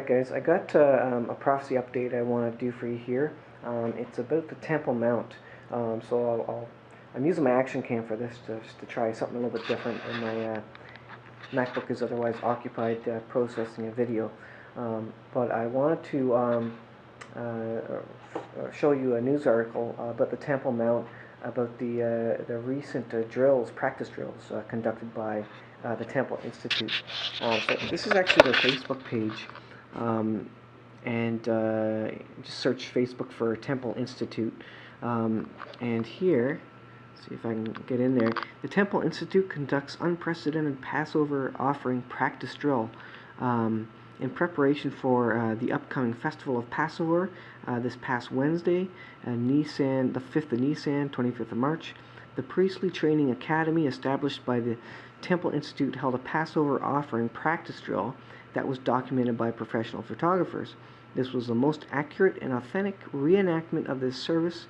guys, I got a prophecy update I want to do for you here. It's about the Temple Mount. I'm using my action cam for this just to try something a little bit different, and my MacBook is otherwise occupied processing a video. But I wanted to show you a news article about the Temple Mount, about the recent practice drills conducted by the Temple Institute. So this is actually their Facebook page, and just search Facebook for Temple Institute, and here, see if I can get in there. The Temple Institute conducts unprecedented Passover offering practice drill in preparation for the upcoming festival of Passover this past Wednesday, Nisan, the 5th of Nisan, 25th of March. The priestly training academy established by the Temple Institute held a Passover offering practice drill that was documented by professional photographers. This was the most accurate and authentic reenactment of this service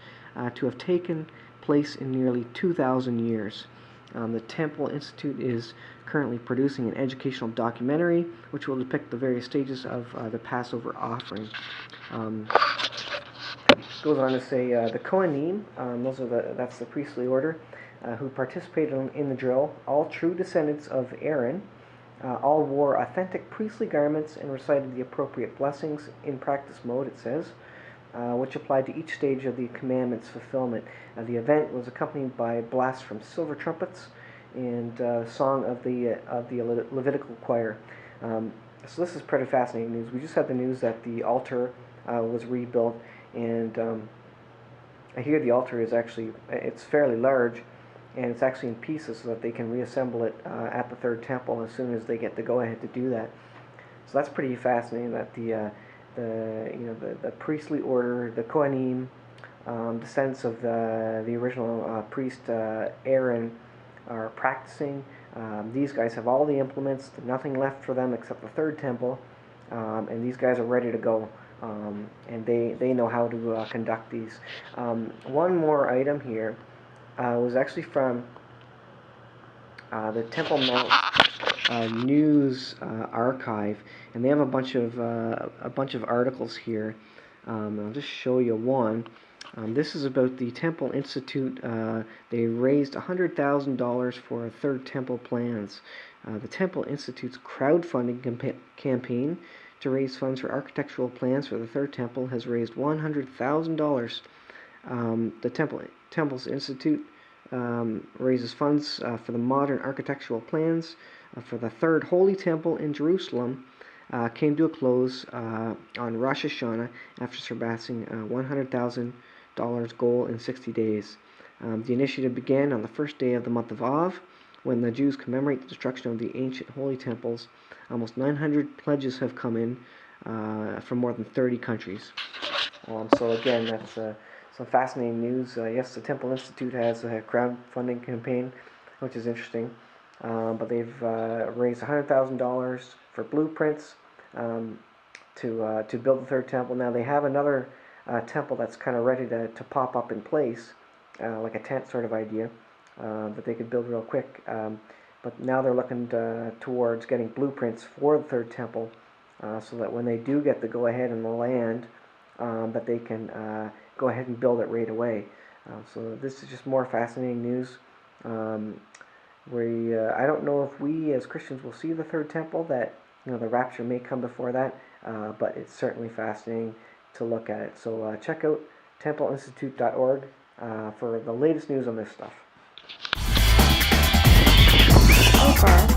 to have taken place in nearly 2,000 years. The Temple Institute is currently producing an educational documentary which will depict the various stages of the Passover offering. Goes on to say the Kohanim, that's the priestly order, who participated in the drill, all true descendants of Aaron, all wore authentic priestly garments and recited the appropriate blessings in practice mode, it says, which applied to each stage of the commandments fulfillment. The event was accompanied by blasts from silver trumpets and song of the Levitical choir. So this is pretty fascinating news. We just had the news that the altar was rebuilt, and I hear the altar is it's fairly large, and it's actually in pieces so that they can reassemble it at the third temple as soon as they get the go-ahead to do that. So that's pretty fascinating that the priestly order, the Kohanim, descendants of the original priest Aaron, are practicing. These guys have all the implements, nothing left for them except the third temple, and these guys are ready to go, and they know how to conduct these. One more item here was actually from the Temple Mount News Archive, and they have a bunch of articles here. I'll just show you one. This is about the Temple Institute. They raised $100,000 for a third temple plans. The Temple Institute's crowdfunding campaign to raise funds for architectural plans for the third temple has raised $100,000. The Temple's Institute raises funds for the modern architectural plans for the third Holy Temple in Jerusalem. Came to a close on Rosh Hashanah after surpassing $100,000 goal in 60 days. The initiative began on the first day of the month of Av, when the Jews commemorate the destruction of the ancient holy temples. Almost 900 pledges have come in from more than 30 countries. So again, that's some fascinating news. Yes, the Temple Institute has a crowdfunding campaign, which is interesting. But they've raised $100,000 for blueprints to build the third temple. Now they have another temple that's kind of ready to pop up in place, like a tent sort of idea, that they could build real quick. But now they're looking towards getting blueprints for the third temple, so that when they do get the go-ahead in the land, that they can go ahead and build it right away. So this is just more fascinating news. I don't know if we as Christians will see the third temple, that the rapture may come before that, but it's certainly fascinating to look at it. So check out templeinstitute.org for the latest news on this stuff. So far,